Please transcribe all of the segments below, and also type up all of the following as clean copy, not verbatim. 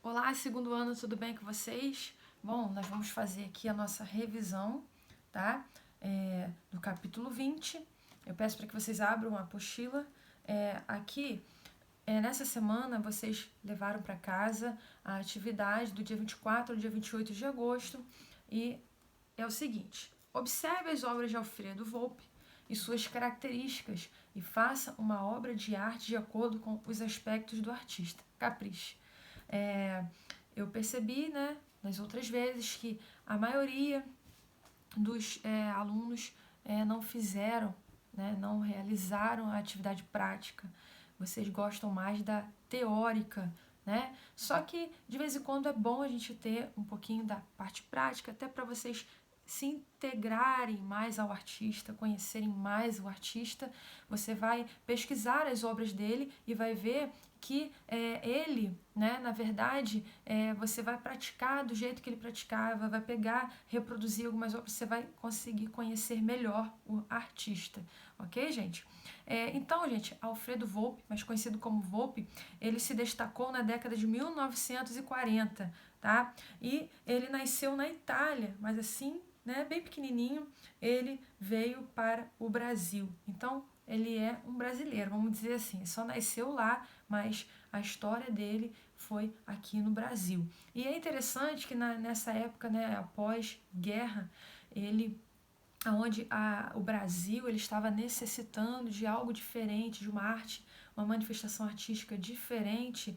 Olá, segundo ano, tudo bem com vocês? Bom, nós vamos fazer aqui a nossa revisão, tá? Do capítulo 20. Eu peço para que vocês abram a apostila. Nessa semana, vocês levaram para casa a atividade do dia 24 ao dia 28 de agosto. E é o seguinte: observe as obras de Alfredo Volpi e suas características e faça uma obra de arte de acordo com os aspectos do artista. Capriche. Eu percebi, né, nas outras vezes, que a maioria dos alunos não fizeram, né, não realizaram a atividade prática. Vocês gostam mais da teórica, né? Só que de vez em quando é bom a gente ter um pouquinho da parte prática, até para vocês se integrarem mais ao artista, conhecerem mais o artista. Você vai pesquisar as obras dele e vai ver que ele, né, na verdade, você vai praticar do jeito que ele praticava, vai pegar, reproduzir algumas obras, você vai conseguir conhecer melhor o artista, ok, gente? Então, gente, Alfredo Volpi, mais conhecido como Volpi, ele se destacou na década de 1940, tá? E ele nasceu na Itália, mas assim, né, bem pequenininho, ele veio para o Brasil. Então, ele é um brasileiro, vamos dizer assim, só nasceu lá, mas a história dele foi aqui no Brasil. E é interessante que nessa época, né, após guerra, ele onde o Brasil ele estava necessitando de algo diferente, de uma arte, uma manifestação artística diferente.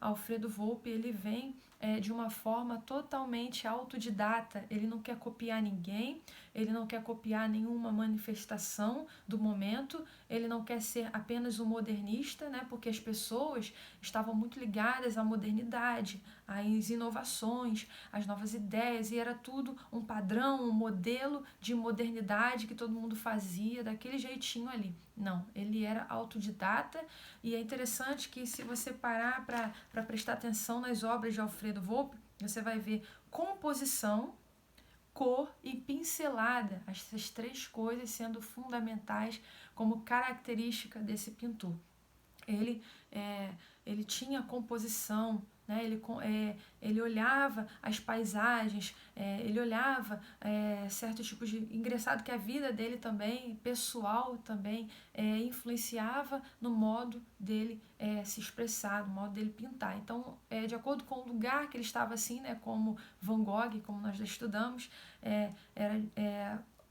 Alfredo Volpi ele vem de uma forma totalmente autodidata. Ele não quer copiar ninguém, ele não quer copiar nenhuma manifestação do momento, ele não quer ser apenas um modernista, né? Porque as pessoas estavam muito ligadas à modernidade, às inovações, às novas ideias, e era tudo um padrão, um modelo de modernidade que todo mundo fazia daquele jeitinho ali. Não, ele era autodidata, e é interessante que se você parar para prestar atenção nas obras de Alfredo Volpi, você vai ver composição, cor e pincelada, essas três coisas sendo fundamentais como característica desse pintor. Ele, ele tinha composição, né? Ele olhava as paisagens, ele olhava certos tipos de... Engraçado que a vida dele também, pessoal também, influenciava no modo dele se expressar, no modo dele pintar. Então, de acordo com o lugar que ele estava assim, né, como Van Gogh, como nós já estudamos,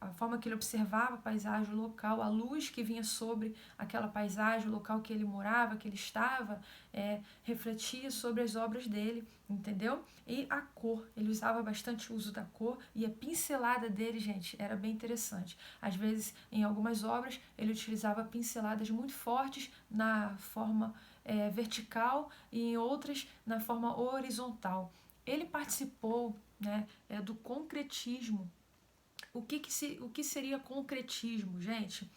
a forma que ele observava a paisagem, o local, a luz que vinha sobre aquela paisagem, o local que ele morava, que ele estava, refletia sobre as obras dele, entendeu? E a cor, ele usava bastante o uso da cor, e a pincelada dele, gente, era bem interessante. Às vezes, em algumas obras, ele utilizava pinceladas muito fortes na forma vertical e em outras na forma horizontal. Ele participou, né, do concretismo. O que seria concretismo, gente?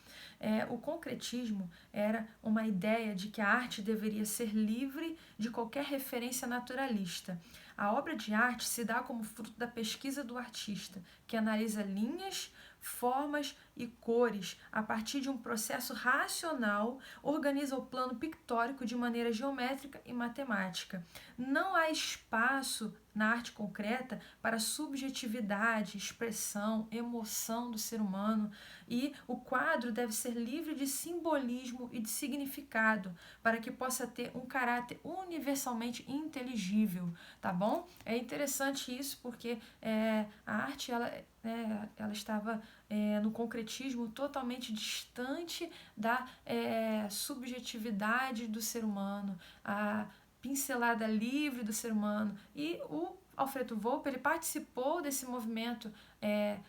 O concretismo era uma ideia de que a arte deveria ser livre de qualquer referência naturalista. A obra de arte se dá como fruto da pesquisa do artista, que analisa linhas, formas e cores a partir de um processo racional, organiza o plano pictórico de maneira geométrica e matemática. Não há espaço na arte concreta para subjetividade, expressão, emoção do ser humano, e o quadro deve ser livre de simbolismo e de significado para que possa ter um caráter universalmente inteligível, tá bom? É interessante isso porque a arte ela estava no concretismo totalmente distante da subjetividade do ser humano, a pincelada livre do ser humano. E o Alfredo Volpi ele participou desse movimento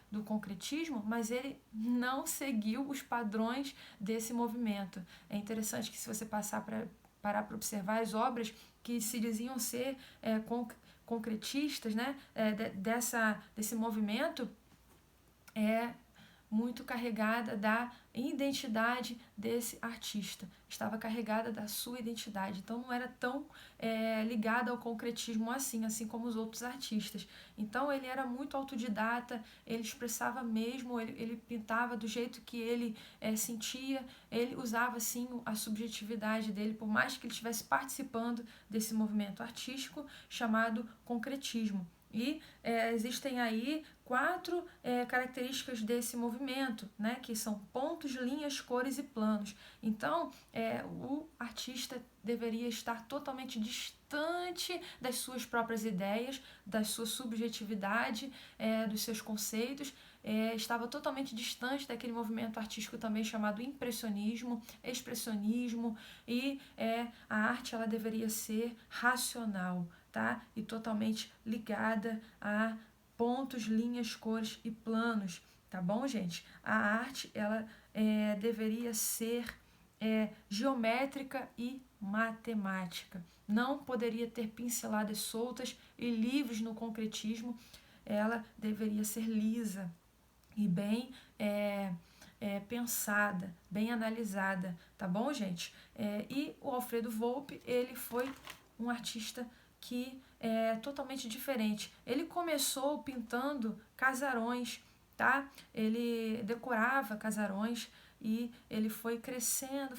do concretismo, mas ele não seguiu os padrões desse movimento. É interessante que se você parar para observar as obras que se diziam ser concretistas, né, desse movimento, muito carregada da identidade desse artista, estava carregada da sua identidade, então não era tão ligada ao concretismo assim como os outros artistas. Então ele era muito autodidata, ele expressava mesmo, ele pintava do jeito que ele sentia, ele usava assim a subjetividade dele, por mais que ele estivesse participando desse movimento artístico chamado concretismo. E existem aí 4 características desse movimento, né, que são pontos, linhas, cores e planos. Então, o artista deveria estar totalmente distante das suas próprias ideias, da sua subjetividade, dos seus conceitos, estava totalmente distante daquele movimento artístico também chamado impressionismo, expressionismo, e a arte ela deveria ser racional, tá? E totalmente ligada a pontos, linhas, cores e planos, tá bom, gente? A arte, ela deveria ser geométrica e matemática. Não poderia ter pinceladas soltas e livres no concretismo. Ela deveria ser lisa e bem pensada, bem analisada, tá bom, gente? E o Alfredo Volpi, ele foi um artista que é totalmente diferente. Ele começou pintando casarões, tá? Ele decorava casarões e ele foi crescendo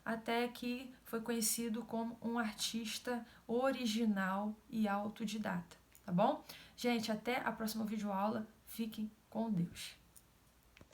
até que foi conhecido como um artista original e autodidata, tá bom? Gente, até a próxima videoaula. Fiquem com Deus.